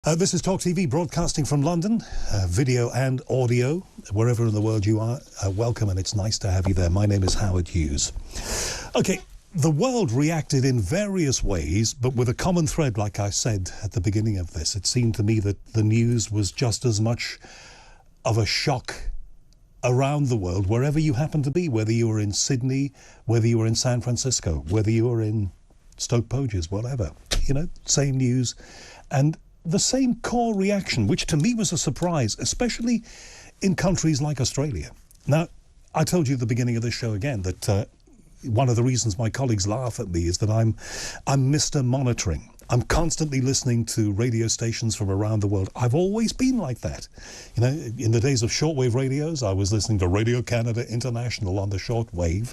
This is Talk TV, broadcasting from London, video and audio, wherever in the world you are. Welcome, and it's nice to have you there. My name is Howard Hughes. Okay, the world reacted in various ways, but with a common thread, like I said at the beginning of this. It seemed to me that the news was just as much of a shock around the world, wherever you happen to be, whether you were in Sydney, whether you were in San Francisco, whether you were in Stoke Poges, whatever. You know, same news. And the same core reaction, which to me was a surprise, especially in countries like Australia. Now, I told you at the beginning of this show again that one of the reasons my colleagues laugh at me is that I'm Mr. Monitoring. I'm constantly listening to radio stations from around the world. I've always been like that. You know, in the days of shortwave radios, I was listening to Radio Canada International on the shortwave.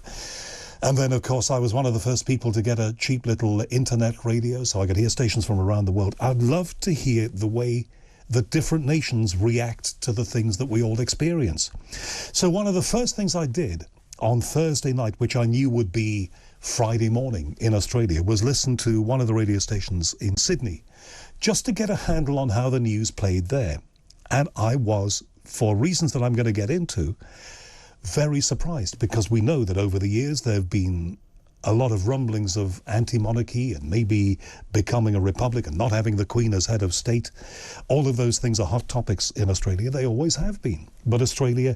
And then, of course, I was one of the first people to get a cheap little internet radio, so I could hear stations from around the world. I'd love to hear the way that different nations react to the things that we all experience. So one of the first things I did on Thursday night, which I knew would be Friday morning in Australia, was listen to one of the radio stations in Sydney, just to get a handle on how the news played there. And I was, for reasons that I'm going to get into, very surprised, because we know that over the years there have been a lot of rumblings of anti-monarchy and maybe becoming a republic and not having the Queen as head of state. All of those things are hot topics in Australia. They always have been. But Australia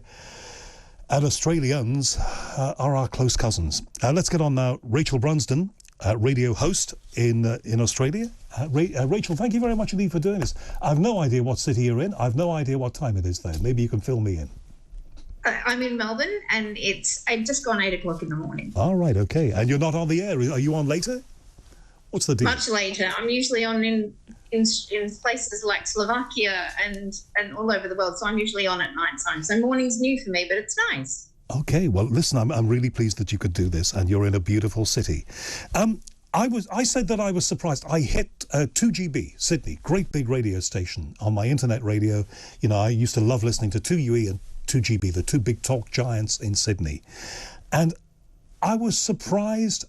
and Australians are our close cousins. Let's get on now. Rachel Brunsden, radio host in Australia. Rachel, thank you very much indeed for doing this. I've no idea what city you're in. I've no idea what time it is there. Maybe you can fill me in. I'm in Melbourne, and I've just gone 8 o'clock in the morning. All right, okay. And you're not on the air. Are you on later? What's the deal? Much later. I'm usually on in places like Slovakia and all over the world, so I'm usually on at night time. So morning's new for me, but it's nice. Okay, well, listen, I'm really pleased that you could do this, and you're in a beautiful city. I said that I was surprised. I hit 2GB, Sydney, great big radio station on my internet radio. You know, I used to love listening to 2UE and 2GB, the two big talk giants in Sydney. And I was surprised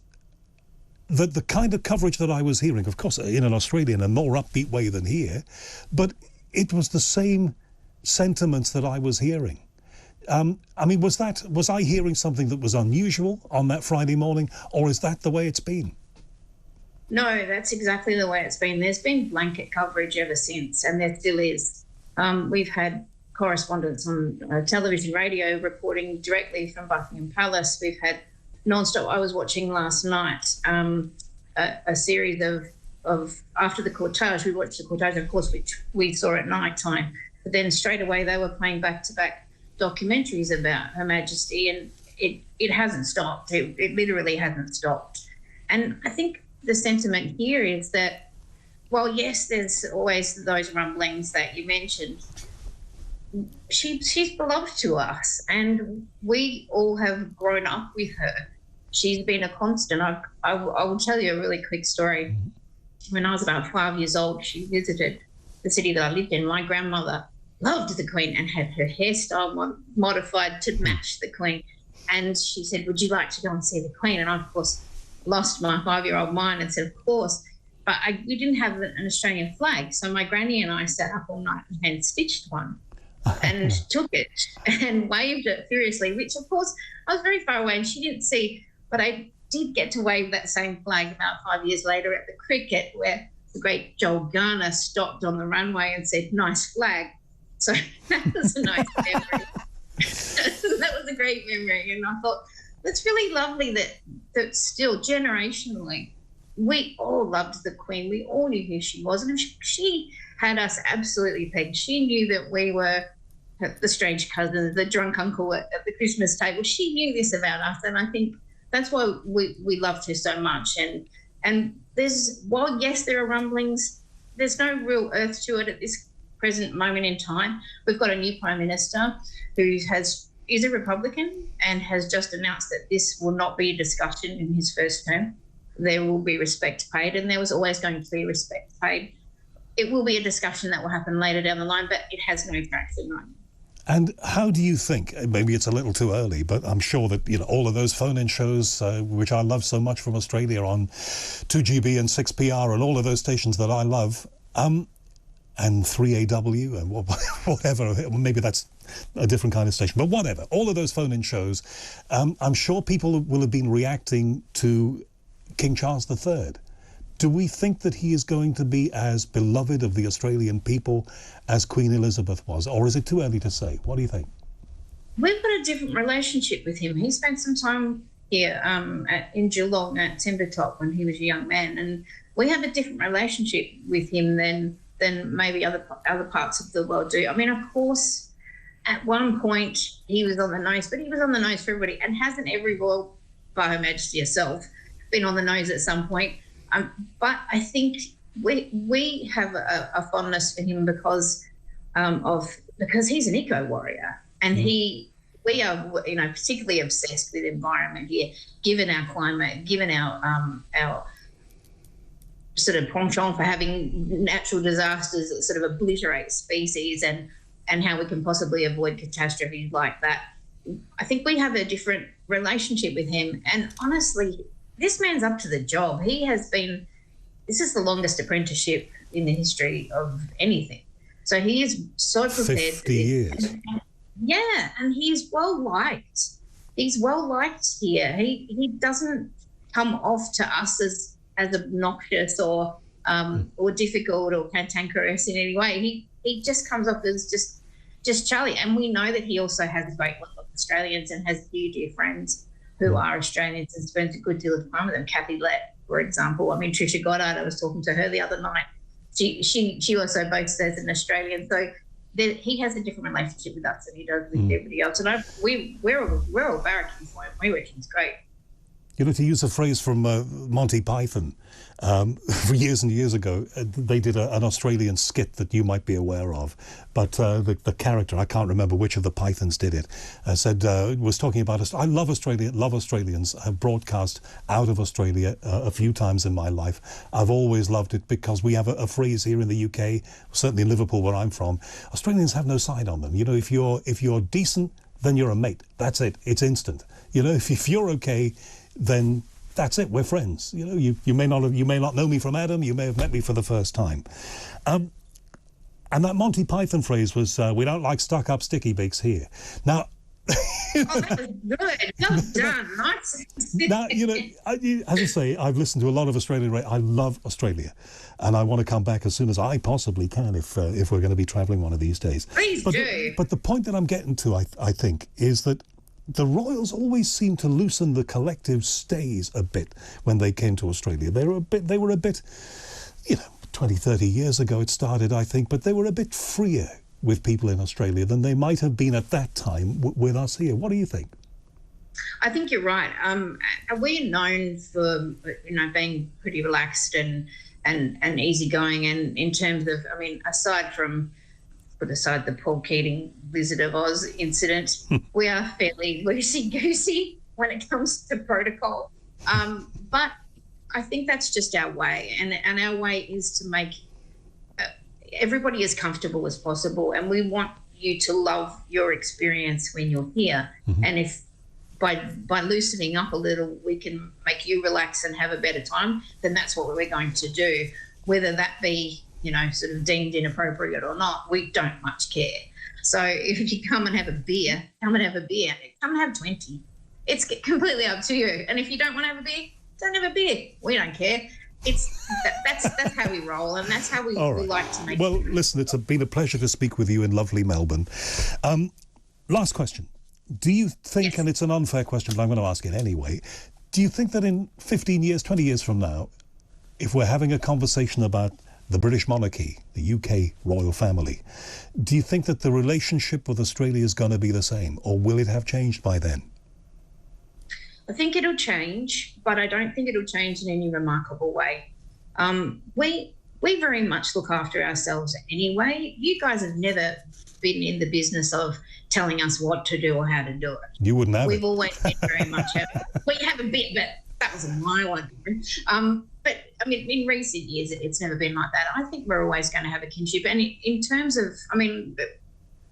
that the kind of coverage that I was hearing, of course, in an Australian and more upbeat way than here, but it was the same sentiments that I was hearing. I mean, was I hearing something that was unusual on that Friday morning, or is that the way it's been? No, that's exactly the way it's been. There's been blanket coverage ever since, and there still is. We've had correspondents on television, radio, reporting directly from Buckingham Palace. We've had non-stop. I was watching last night a series of after the cortege. We watched the cortege, of course, which we saw at night time. But then straight away they were playing back-to-back documentaries about Her Majesty, and it hasn't stopped. It literally hasn't stopped. And I think the sentiment here is that, well, yes, there's always those rumblings that you mentioned. She's beloved to us, and we all have grown up with her. She's been a constant. I will tell you a really quick story. When I was about 5 years old, she visited the city that I lived in. My grandmother loved the Queen and had her hairstyle modified to match the Queen. And she said, "Would you like to go and see the Queen?" And I, of course, lost my 5-year-old mind and said, "Of course." But we didn't have an Australian flag. So my granny and I sat up all night and hand-stitched one. And took it and waved it furiously, which, of course, I was very far away and she didn't see, but I did get to wave that same flag about 5 years later at the cricket, where the great Joel Garner stopped on the runway and said, "Nice flag." So that was a nice memory. That was a great memory. And I thought, that's really lovely that still generationally, we all loved the Queen. We all knew who she was. And she had us absolutely pegged. She knew that we were the strange cousin, the drunk uncle at the Christmas table. She knew this about us, and I think that's why we loved her so much. And while yes, there are rumblings, there's no real earth to it at this present moment in time. We've got a new Prime Minister who is a Republican and has just announced that this will not be a discussion in his first term. There will be respect paid, and there was always going to be respect paid. It will be a discussion that will happen later down the line, but it has no traction right now. And how do you think, maybe it's a little too early, but I'm sure that, you know, all of those phone-in shows, which I love so much from Australia on 2GB and 6PR and all of those stations that I love, and 3AW and whatever. Maybe that's a different kind of station, but whatever. All of those phone-in shows, I'm sure people will have been reacting to King Charles III. Do we think that he is going to be as beloved of the Australian people as Queen Elizabeth was, or is it too early to say? What do you think? We've got a different relationship with him. He spent some time here in Geelong at Timbertop when he was a young man, and we have a different relationship with him than maybe other parts of the world do. I mean, of course, at one point he was on the nose, but he was on the nose for everybody. And hasn't every royal, by Her Majesty herself, been on the nose at some point? But I think we have a fondness for him because he's an eco warrior, and we are particularly obsessed with environment here, given our climate, given our sort of penchant for having natural disasters that sort of obliterate species and how we can possibly avoid catastrophes like that. I think we have a different relationship with him. And honestly, this man's up to the job. This is the longest apprenticeship in the history of anything. So he is so prepared. 50 years. Yeah, and he's well liked. He's well liked here. He doesn't come off to us as obnoxious or difficult or cantankerous in any way. He just comes off as just Charlie. And we know that he also has a great lot of Australians and has few dear friends who are Australians and spends a good deal of time with them. Kathy Lett, for example. I mean, Trisha Goddard, I was talking to her the other night. She also boasts as an Australian. So he has a different relationship with us than he does with everybody else. And we're all barracking for him. We reckon he's great. You know, to use a phrase from Monty Python, for years and years ago, they did an Australian skit that you might be aware of. But the character, I can't remember which of the Pythons did it, was talking about us. I love Australia, love Australians. I've broadcast out of Australia a few times in my life. I've always loved it because we have a phrase here in the UK, certainly in Liverpool where I'm from, Australians have no side on them. You know, if you're decent, then you're a mate. That's it. It's instant. You know, if you're okay, then that's it. We're friends. You know, you may not know me from Adam. You may have met me for the first time. And that Monty Python phrase was, "We don't like stuck-up sticky beaks here." Now, that was good. Well done. Nice. Now, you know, as I say, I've listened to a lot of Australian radio. I love Australia, and I want to come back as soon as I possibly can if we're going to be travelling one of these days. Please do. But the point that I'm getting to, I think, is that the royals always seemed to loosen the collective stays a bit when they came to Australia. They were a bit, you know, 20, 30 years ago it started, I think, but they were a bit freer with people in Australia than they might have been at that time with us here. What do you think? I think you're right. We're known for, you know, being pretty relaxed and easygoing, and in terms of, I mean, put aside the Paul Keating Wizard of Oz incident, we are fairly loosey-goosey when it comes to protocol. But I think that's just our way, and our way is to make everybody as comfortable as possible, and we want you to love your experience when you're here. And if by loosening up a little we can make you relax and have a better time, then that's what we're going to do, whether that be, you know, sort of deemed inappropriate or not. We don't much care. So if you come and have a beer, come and have a beer. Come and have 20. It's completely up to you. And if you don't want to have a beer, don't have a beer. We don't care. That's how we roll, and that's how we like to make it. Well, listen, it's been a pleasure to speak with you in lovely Melbourne. Last question. Do you think, yes, and it's an unfair question, but I'm going to ask it anyway, do you think that in 15 years, 20 years from now, if we're having a conversation about the British monarchy, the UK royal family, do you think that the relationship with Australia is going to be the same, or will it have changed by then? I think it'll change, but I don't think it'll change in any remarkable way. We very much look after ourselves anyway. You guys have never been in the business of telling us what to do or how to do it. You wouldn't have We've it. always been very much well, you have a bit, but that was my one. But I mean, in recent years, it's never been like that. I think we're always going to have a kinship. And in terms of, I mean,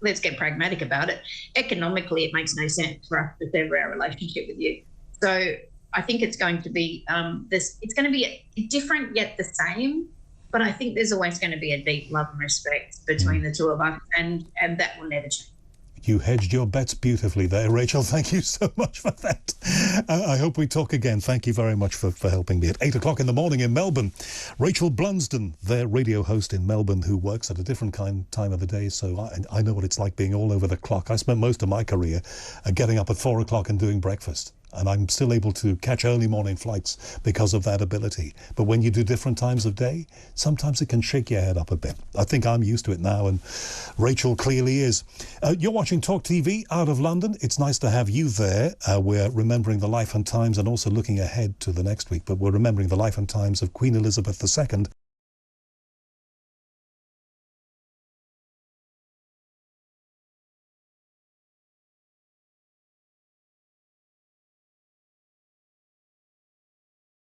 let's get pragmatic about it. Economically, it makes no sense for us to sever our relationship with you. So I think it's going to be it's going to be different yet the same. But I think there's always going to be a deep love and respect between the two of us, and that will never change. You hedged your bets beautifully there, Rachel. Thank you so much for that. I hope we talk again. Thank you very much for helping me. At 8 o'clock in the morning in Melbourne, Rachel Brunsden, their radio host in Melbourne, who works at a different time of the day, so I know what it's like being all over the clock. I spent most of my career getting up at 4 o'clock and doing breakfast. And I'm still able to catch early morning flights because of that ability. But when you do different times of day, sometimes it can shake your head up a bit. I think I'm used to it now, and Rachel clearly is. You're watching Talk TV out of London. It's nice to have you there. We're remembering the life and times and also looking ahead to the next week, but we're remembering the life and times of Queen Elizabeth II.